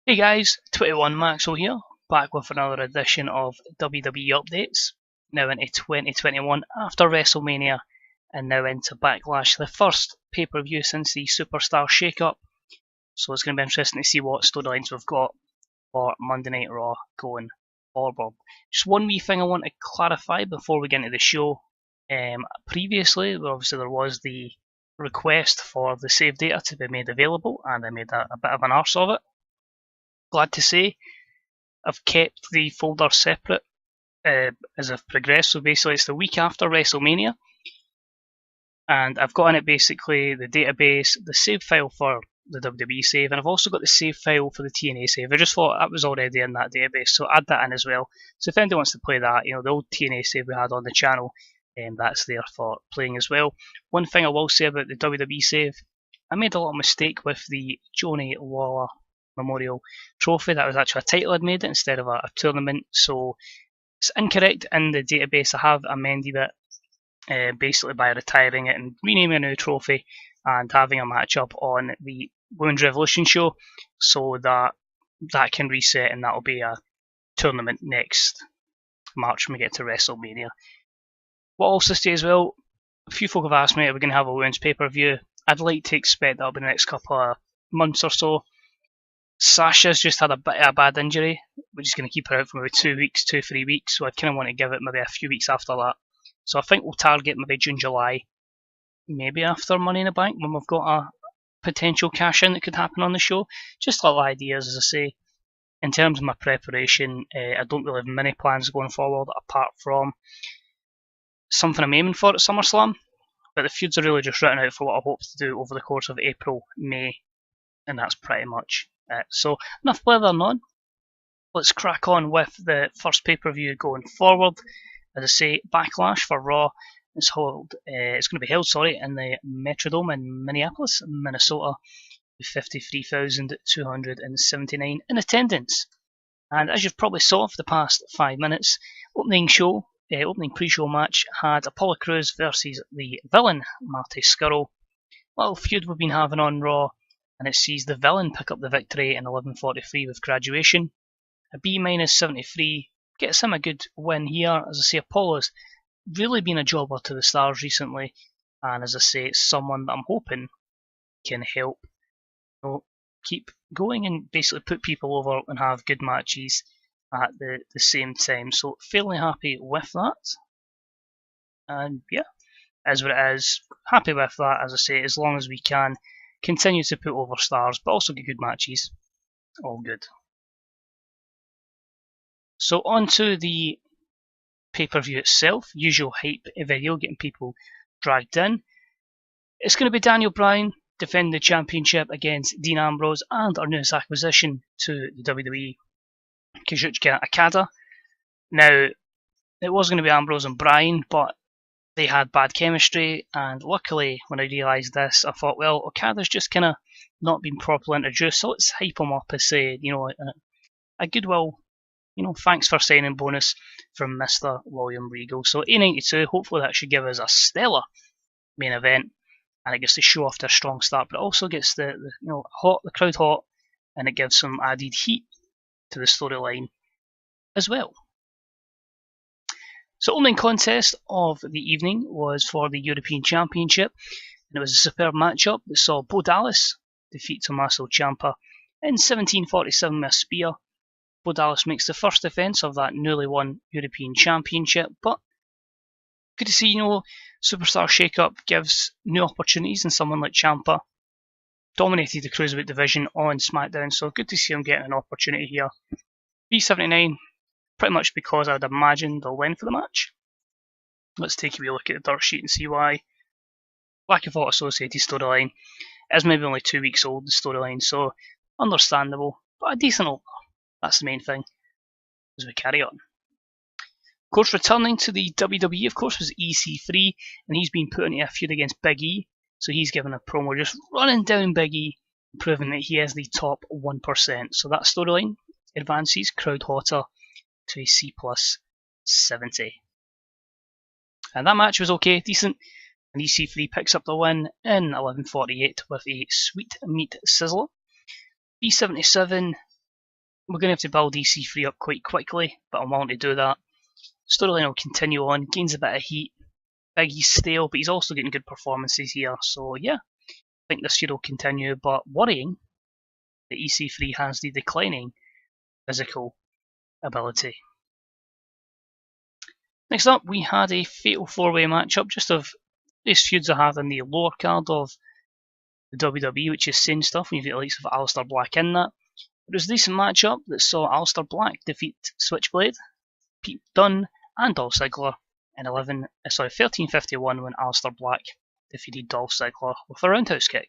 Hey guys, 21 Maxwell here, back with another edition of WWE Updates, now into 2021 after WrestleMania and now into Backlash, the first pay-per-view since the Superstar Shake-Up, so it's going to be interesting to see what storylines we've got for Monday Night Raw going forward. Just one wee thing I want to clarify before we get into the show. Previously, obviously there was the request for the save data to be made available and I made a bit of an arse of it. Glad to say I've kept the folder separate as I've progressed. So basically, it's the week after WrestleMania, and I've got in it basically the database, the save file for the WWE save, and I've also got the save file for the TNA save. I just thought that was already in that database, so add that in as well. So if anyone wants to play that, the old TNA save we had on the channel, that's there for playing as well. One thing I will say about the WWE save, I made a little mistake with the Johnny Lawler Memorial Trophy. That was actually a title I'd made it instead of a tournament, so it's incorrect in the database. I have amended it basically by retiring it and renaming a new trophy and having a match up on the Women's Revolution show, so that can reset and that'll be a tournament next March when we get to WrestleMania. What I'll also say as well, a few folk have asked me, are we going to have a women's pay-per-view? I'd like to expect that'll be the next couple of months or so. Sasha's just had a bit of a bad injury, which is going to keep her out for maybe 2 weeks, 3 weeks, so I kind of want to give it maybe a few weeks after that. So I think we'll target maybe June, July, maybe after Money in the Bank when we've got a potential cash in that could happen on the show. Just little ideas, as I say. In terms of my preparation, I don't really have many plans going forward apart from something I'm aiming for at SummerSlam, but the feuds are really just written out for what I hope to do over the course of April, May, and that's pretty much it. So enough blathering on. Let's crack on with the first pay-per-view going forward. As I say, Backlash for Raw is going to be held in the Metrodome in Minneapolis, Minnesota, with 53,279 in attendance. And as you've probably saw for the past 5 minutes, opening pre-show match had Apollo Crews versus the villain Marty Scurll. Little feud we've been having on Raw, and it sees the villain pick up the victory in 11:43 with Graduation. A B-73 gets him a good win here. As I say, Apollo's really been a jobber to the stars recently, and as I say, it's someone that I'm hoping can help keep going and basically put people over and have good matches at the same time. So fairly happy with that. And yeah, as what it is, happy with that, as I say, as long as we can continue to put over stars, but also get good matches. All good. So on to the pay-per-view itself, usual hype video, getting people dragged in. It's going to be Daniel Bryan defending the championship against Dean Ambrose and our newest acquisition to the WWE, Kazuchika Okada. Now, it was going to be Ambrose and Bryan, but they had bad chemistry, and luckily when I realised this, I thought, well, Okada's just kind of not been properly introduced, so let's hype him up as say, a goodwill, thanks for signing bonus from Mr. William Regal. So A92, hopefully that should give us a stellar main event, and it gets to show off their strong start, but it also gets the crowd hot, and it gives some added heat to the storyline as well. So opening contest of the evening was for the European Championship, and it was a superb matchup that saw Bo Dallas defeat Tommaso Ciampa in 17:47 with a spear. Bo Dallas makes the first defence of that newly won European Championship, but good to see, Superstar Shake-Up gives new opportunities in someone like Ciampa. Dominated the Cruiserweight division on SmackDown, so good to see him getting an opportunity here. B79, pretty much because I'd imagine they'll win for the match. Let's take a wee look at the dirt sheet and see why. Lack of associated storyline. It is maybe only 2 weeks old, the storyline, so understandable, but a decent opener. That's the main thing as we carry on. Of course, returning to the WWE, of course, was EC3, and he's been put into a feud against Big E, so he's given a promo just running down Big E, proving that he is the top 1%. So that storyline advances crowd hotter to a C+ 70. And that match was okay, decent, and EC3 picks up the win in 11:48 with a sweet meat sizzler. B77 We're going to have to build EC3 up quite quickly, but I'm willing to do that. Storyline will continue on, gains a bit of heat. Big E's stale, but he's also getting good performances here. So yeah, I think this feud will continue, but worrying that EC3 has the declining physical ability. Next up, we had a fatal 4-way matchup, just of these feuds I have in the lower card of the WWE, which is saying stuff when you've got the likes of Aleister Black in that. It was a decent matchup that saw Aleister Black defeat Switchblade, Pete Dunne, and Dolph Ziggler in 13:51 when Aleister Black defeated Dolph Ziggler with a roundhouse kick.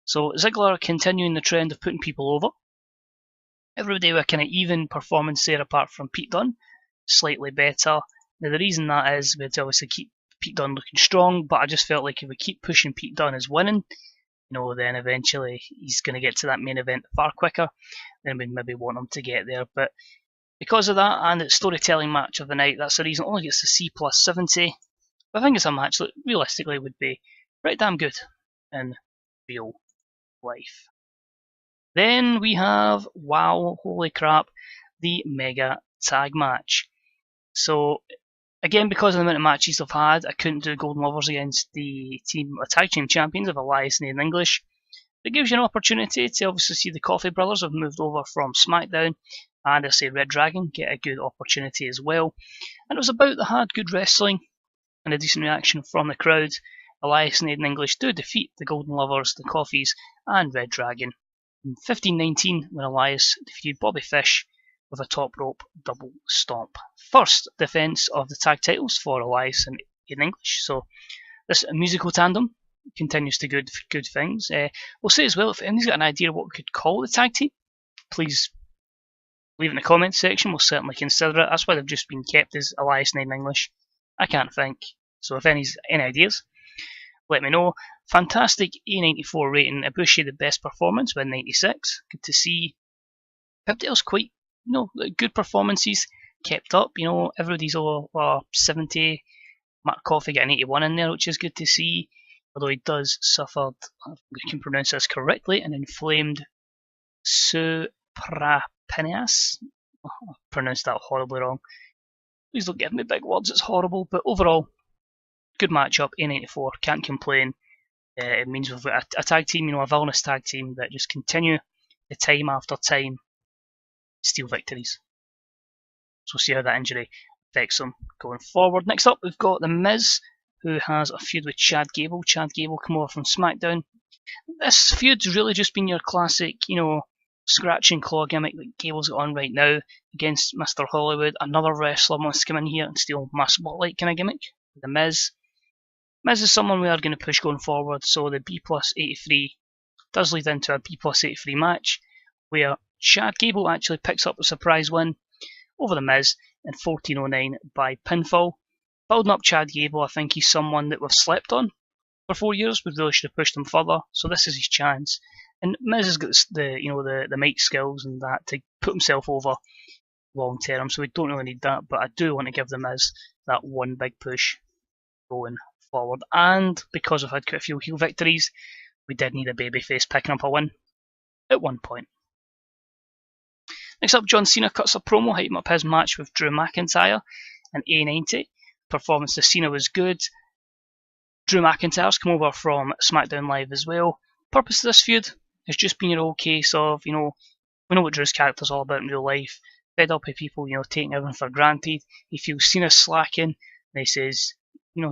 So Ziggler continuing the trend of putting people over. Everybody with a kind of even performance there apart from Pete Dunne, slightly better. Now the reason that is we had to obviously keep Pete Dunne looking strong, but I just felt like if we keep pushing Pete Dunne as winning, then eventually he's going to get to that main event far quicker than we'd maybe want him to get there. But because of that and its storytelling match of the night, that's the reason it only gets a C plus 70. But I think it's a match that realistically would be pretty damn good in real life. Then we have, wow, holy crap, the Mega Tag match. So again, because of the amount of matches I've had, I couldn't do Golden Lovers against the tag team champions of Elias and English. It gives you an opportunity to obviously see the Coffee Brothers have moved over from SmackDown, and I say Red Dragon get a good opportunity as well. And it was about that had good wrestling and a decent reaction from the crowd. Elias and English do defeat the Golden Lovers, the Coffees, and Red Dragon in 15:19 when Elias defeated Bobby Fish with a top rope double stomp. First defence of the tag titles for Elias and English. So this musical tandem continues to good things. We'll say as well, if anyone's got an idea of what we could call the tag team, please leave it in the comments section. We'll certainly consider it. That's why they've just been kept as Elias and English. I can't think. So if any ideas, let me know. Fantastic A94 rating. Ibushi the best performance with 96. Good to see. Everybody quite good performances kept up. Everybody's over 70. Mark Coffey got an 81 in there, which is good to see. Although he does suffer, if I can pronounce this correctly, an inflamed suprapeneus. I pronounced that horribly wrong. Please don't give me big words, it's horrible. But overall, good matchup, A94, can't complain. It means we've got a tag team, a villainous tag team that just continue the time after time steal victories. So we'll see how that injury affects them going forward. Next up, we've got The Miz, who has a feud with Chad Gable. Chad Gable come over from SmackDown. This feud's really just been your classic, scratch and claw gimmick that Gable's got on right now against Mr. Hollywood. Another wrestler wants to come in here and steal my spotlight kind of gimmick. The Miz. Miz is someone we are going to push going forward, so the B plus 83 does lead into a B plus 83 match where Chad Gable actually picks up a surprise win over The Miz in 14:09 by pinfall. Building up Chad Gable, I think he's someone that we've slept on for 4 years. We really should have pushed him further, so this is his chance. And Miz has got the mic skills and that to put himself over long term, so we don't really need that. But I do want to give The Miz that one big push going forward. And because we've had quite a few heel victories, we did need a babyface picking up a win at one point. Next up, John Cena cuts a promo hyping up his match with Drew McIntyre in A90. Performance to Cena was good. Drew McIntyre's come over from SmackDown Live as well. Purpose of this feud has just been your old case of, we know what Drew's character's all about in real life. Fed up with people, taking everything for granted. He feels Cena's slacking, and he says,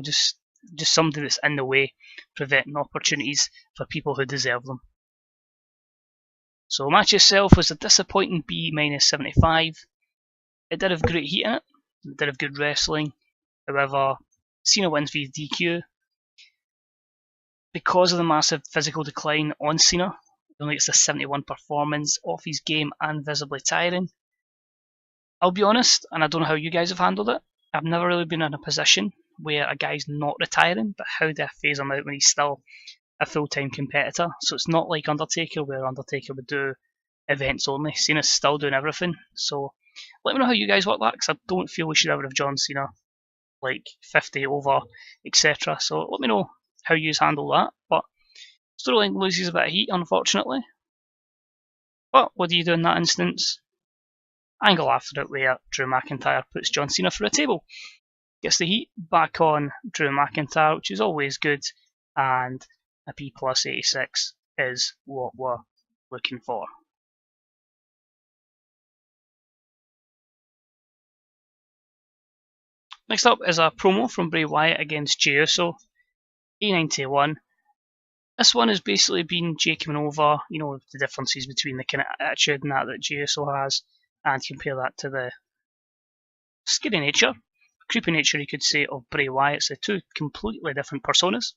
just somebody that's in the way, preventing opportunities for people who deserve them. So the match itself was a disappointing B minus 75. It did have great heat in it. It did have good wrestling. However, Cena wins via DQ. Because of the massive physical decline on Cena, he only gets a 71 performance, off his game and visibly tiring. I'll be honest, and I don't know how you guys have handled it, I've never really been in a position where a guy's not retiring, but how do I phase him out when he's still a full-time competitor? So it's not like Undertaker, where Undertaker would do events only. Cena's still doing everything. So let me know how you guys work that, because I don't feel we should ever have John Cena like 50 over, etc. So let me know how you handle that. But storyline loses a bit of heat, unfortunately. But what do you do in that instance? Angle after it where Drew McIntyre puts John Cena through a table. Gets the heat back on Drew McIntyre, which is always good, and a B plus 86 is what we're looking for. Next up is a promo from Bray Wyatt against Jey Uso, E91. This one has basically been Jey coming over, you know, the differences between the kind of attitude and that Jey Uso has, and compare that to the skinny nature, creepy nature you could say, of Bray Wyatt. So two completely different personas.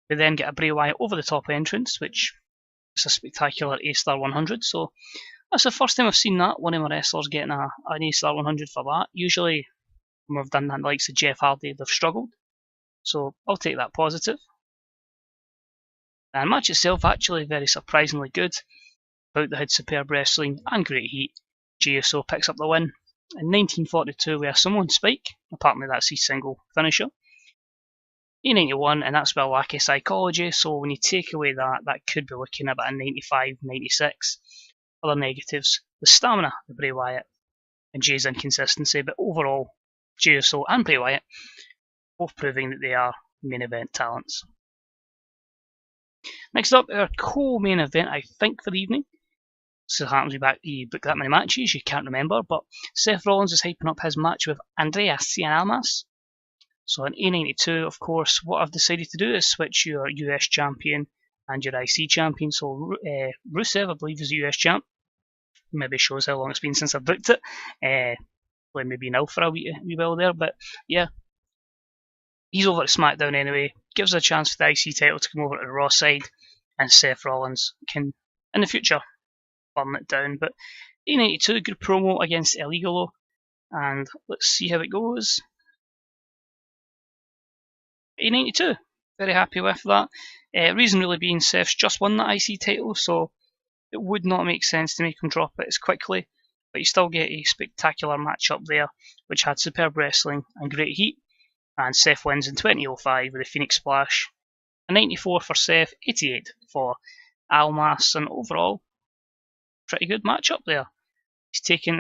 We then get a Bray Wyatt over the top entrance, which is a spectacular A-star 100. So that's the first time I've seen that, one of my wrestlers getting an A-star 100 for that. Usually when we've done that, the likes of Jeff Hardy, they've struggled. So I'll take that positive. And the match itself actually very surprisingly good. About the head superb wrestling and great heat. Jey Uso picks up the win in 1942 with a Samoan spike. Apparently that's his single finisher. E91, and that's with a lack of psychology, so when you take away that, that could be looking at about a 95, 96. Other negatives, the stamina of Bray Wyatt and Jay's inconsistency, but overall, Jey Uso and Bray Wyatt both proving that they are main event talents. Next up, our co-main event, I think, for the evening. So it happens you book that many matches, you can't remember, but Seth Rollins is hyping up his match with Andreas Almas. So in A92, of course, what I've decided to do is switch your US champion and your IC champion. So Rusev, I believe, is the US champ. Maybe shows how long it's been since I've booked it. Maybe now for a wee while there, but yeah. He's over at SmackDown anyway. Gives us a chance for the IC title to come over to the Raw side, and Seth Rollins can, in the future, burn it down. But A92, good promo against El Idolo, and let's see how it goes. A92, very happy with that. Reason really being Seth's just won that IC title, so it would not make sense to make him drop it as quickly, but you still get a spectacular match up there, which had superb wrestling and great heat, and Seth wins in 2005 with a Phoenix Splash. A 94 for Seth, 88 for Almas, and overall, pretty good match up there. He's taken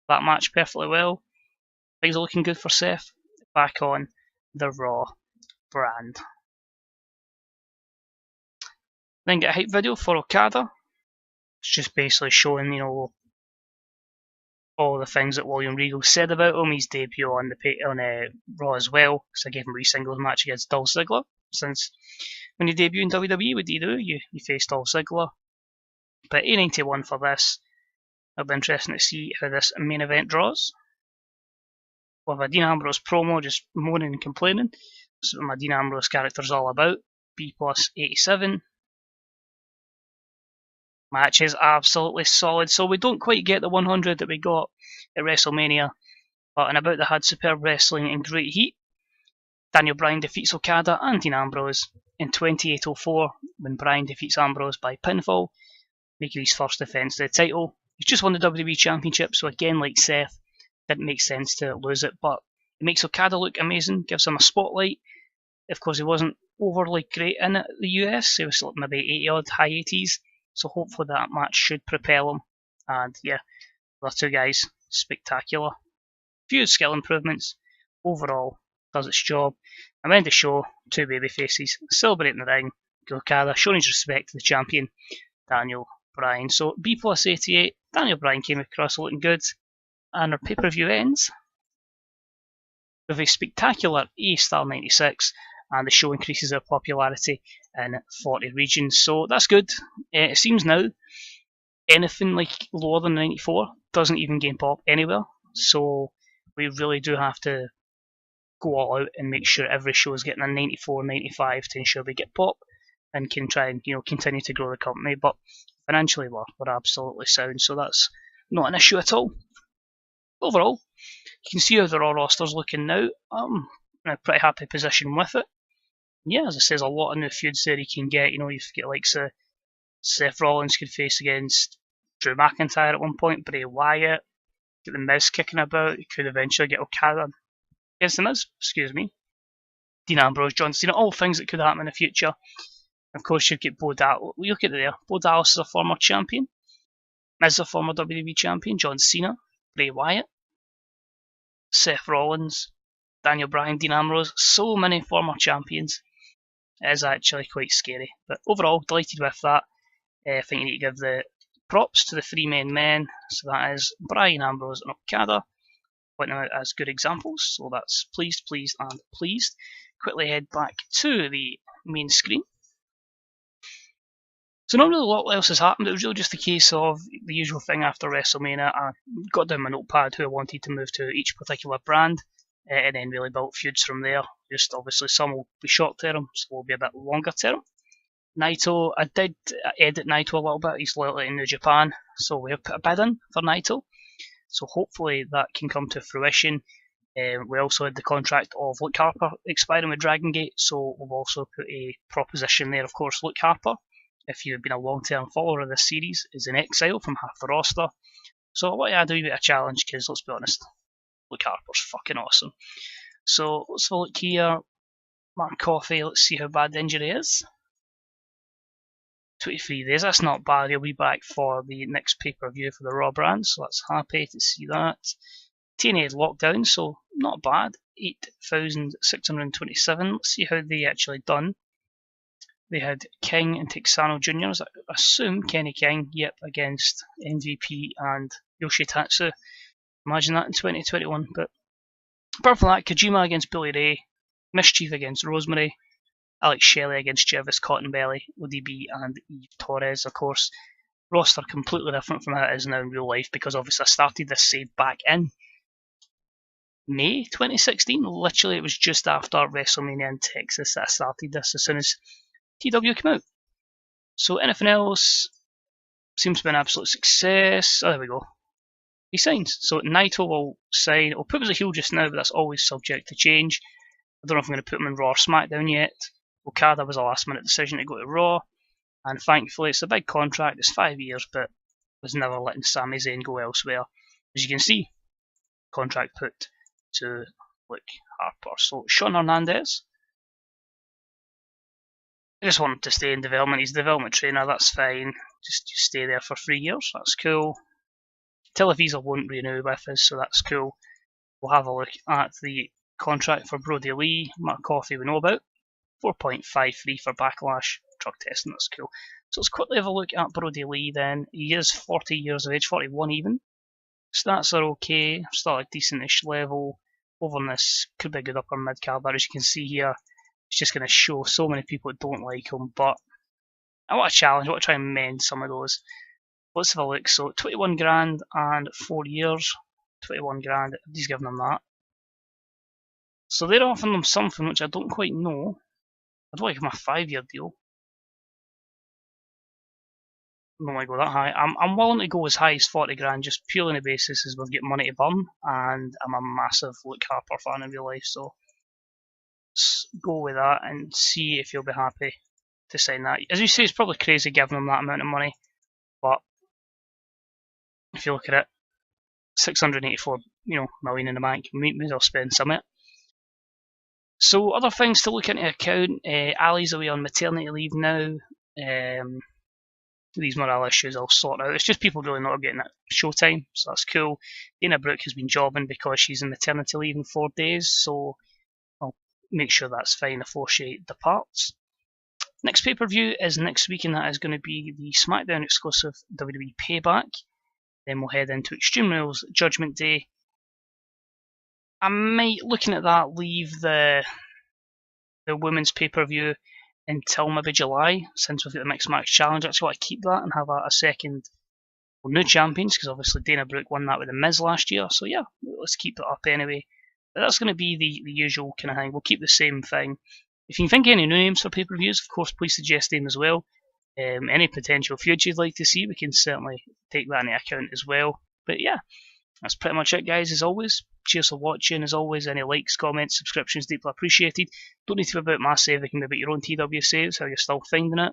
that match perfectly well. Things are looking good for Seth, back on the Raw brand. Then get a hype video for Okada. It's just basically showing, you know, all the things that William Regal said about him. His debut on Raw as well, because I gave him a singles match against Dolph Ziggler. Since when you debut in WWE, what do? You faced Dolph Ziggler. But A91 for this. It'll be interesting to see how this main event draws. We'll have a Dean Ambrose promo, just moaning and complaining. That's what my Dean Ambrose character is all about. B plus 87. Match is absolutely solid, so we don't quite get the 100 that we got at WrestleMania, but in about the had superb wrestling and great heat. Daniel Bryan defeats Okada and Dean Ambrose in 28:04 when Bryan defeats Ambrose by pinfall, making his first defence of the title. He's just won the WWE Championship, so again, like Seth, didn't make sense to lose it, but it makes Okada look amazing, gives him a spotlight. Of course, he wasn't overly great in the US, he was maybe 80 odd, high 80s. So hopefully that match should propel him. And yeah, the two guys, spectacular. Few skill improvements. Overall, does its job. And then to show two baby faces celebrating the ring. Okada showing his respect to the champion, Daniel Bryan. So B plus 88, Daniel Bryan came across looking good. And our pay-per-view ends with a spectacular A-star 96. And the show increases their popularity in 40 regions. So that's good. It seems now anything like lower than 94 doesn't even gain pop anywhere. So we really do have to go all out and make sure every show is getting a 94, 95 to ensure they get pop and can try and continue to grow the company. But financially we're absolutely sound, so that's not an issue at all. Overall, you can see how the Raw roster's looking now. I'm in a pretty happy position with it. Yeah, as I say, there's a lot of new feuds there you can get. You've got like Seth Rollins could face against Drew McIntyre at one point, Bray Wyatt, get the Miz kicking about. You could eventually get Okada against the Miz, Dean Ambrose, John Cena, all things that could happen in the future. Of course, you'd get Bo Dallas. Look at it there. Bo Dallas is a former champion. Miz, a former WWE champion, John Cena, Bray Wyatt, Seth Rollins, Daniel Bryan, Dean Ambrose, so many former champions. It is actually quite scary. But overall, delighted with that. I think you need to give the props to the three main men. So that is Bryan, Ambrose and Okada. Pointing out as good examples. So that's pleased, pleased and pleased. Quickly head back to the main screen. So not really a lot else has happened. It was really just a case of the usual thing after WrestleMania. I got down my notepad who I wanted to move to each particular brand, and then really built feuds from there. Just obviously some will be short term, some will be a bit longer term. Naito, I did edit Naito a little bit. He's lately in New Japan, so we have put a bid in for Naito. So hopefully that can come to fruition. We also had the contract of Luke Harper expiring with Dragon Gate, so we've also put a proposition there. Of course, Luke Harper, if you've been a long-term follower of this series, is in exile from half the roster. So I want to do a bit of a challenge, because let's be honest, Luke Harper's fucking awesome. So let's have a look here. Mark Coffey, let's see how bad the injury is. 23 days, that's not bad. He'll be back for the next pay-per-view for the Raw brand, so that's happy to see that. TNA had lockdown, so not bad. 8,627. Let's see how they actually done. They had King and Texano Jr. I assume Kenny King, yep, against MVP and Yoshitatsu. Imagine that in 2021. But apart from that, Kojima against Billy Ray, Mischief against Rosemary, Alex Shelley against Jervis Cottonbelly, ODB and Eve Torres, of course. Roster completely different from how it is now in real life, because obviously I started this save back in May 2016. Literally, it was just after WrestleMania in Texas that I started this, as soon as TEW came out. So anything else seems to be an absolute success. Oh, there we go. He signs. So Naito will sign. I'll put him as a heel just now, but that's always subject to change. I don't know if I'm going to put him in Raw or SmackDown yet. Okada was a last minute decision to go to Raw, and thankfully it's a big contract, it's 5 years, but was never letting Sami Zayn go elsewhere. As you can see, contract put to Luke Harper. So Sean Hernandez, I just want him to stay in development. He's a development trainer, that's fine. Just stay there for 3 years, that's cool. Televisa won't renew with us, so that's cool. We'll have a look at the contract for Brody Lee. Mark Coffey we know about. 4.53 for Backlash. Drug testing, that's cool. So let's quickly have a look at Brody Lee then. He is 40 years of age, 41 even. Stats are okay, still at a decentish level. Over in this, could be a good upper mid card, but as you can see here, it's just going to show so many people that don't like him, but I want a challenge, I want to try and mend some of those. Let's have a look. So 21 grand and 4 years. 21 grand, he's giving them that. So they're offering them something which I don't quite know. I'd like him a 5-year deal. I don't want to go that high. I'm willing to go as high as 40 grand, just purely on the basis as we've got money to burn, and I'm a massive Luke Harper fan in real life, so let's go with that and see if he'll be happy to sign that. As you say, it's probably crazy giving him that amount of money, but if you look at it, 684 million in the bank, may as well spend some of it. So other things to look into account, Ali's away on maternity leave now. These morale issues I'll sort out. It's just people really not getting that showtime, so that's cool. Dana Brooke has been jobbing because she's on maternity leave in 4 days, so I'll make sure that's fine before she departs. Next pay-per-view is next week, and that is going to be the SmackDown exclusive WWE Payback. Then we'll head into Extreme Rules Judgment Day. I might, looking at that, leave the women's pay-per-view until maybe July, since we've got the Mixed Match Challenge. I actually want to keep that and have a second new champions, because obviously Dana Brooke won that with The Miz last year, so yeah, let's keep it up anyway. But that's going to be the usual kind of thing. We'll keep the same thing. If you can think of any new names for pay-per-views, of course, please suggest them as well. Any potential feuds you'd like to see, we can certainly take that into account as well. But yeah, that's pretty much it, guys. As always, cheers for watching. As always, any likes, comments, subscriptions, deeply appreciated. Don't need to be about my save, it can be about your own TW saves, how you're still finding it,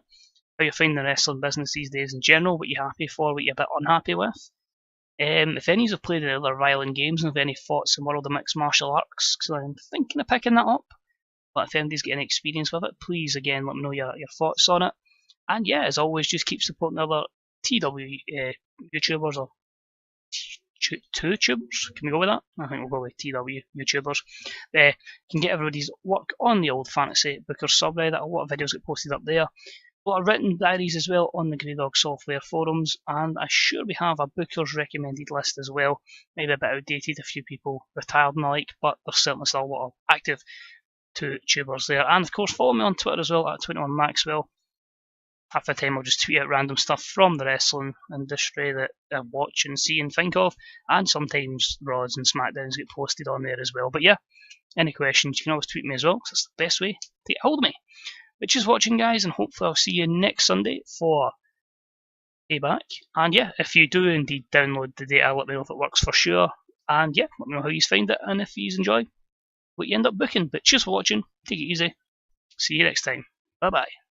how you're finding the wrestling business these days in general, what you're happy for, what you're a bit unhappy with. If any of you have played any other violent games and have any thoughts on World of Mixed Martial Arts, because I'm thinking of picking that up, but if anybody's got any experience with it, please again let me know your thoughts on it. And yeah, as always, just keep supporting the other TW YouTubers or TEWbers. Can we go with that? I think we'll go with TW YouTubers. Can get everybody's work on the old fantasy Booker subreddit. A lot of videos get posted up there. A lot of written diaries as well on the Grey Dog software forums, and I'm sure we have a Booker's recommended list as well. Maybe a bit outdated, a few people retired and the like, but there's certainly still a lot of active TEWbers there. And of course, follow me on Twitter as well at 21Maxwell. Half the time I'll just tweet out random stuff from the wrestling industry that I watch and see and think of, and sometimes Raws and SmackDowns get posted on there as well. But yeah, any questions, you can always tweet me as well, because it's the best way to get hold of me. But just watching, guys, and hopefully I'll see you next Sunday for Payback. And yeah, if you do indeed download the data, let me know if it works for sure. And yeah, let me know how you find it and if you enjoy what you end up booking. But cheers for watching, take it easy, see you next time, bye bye.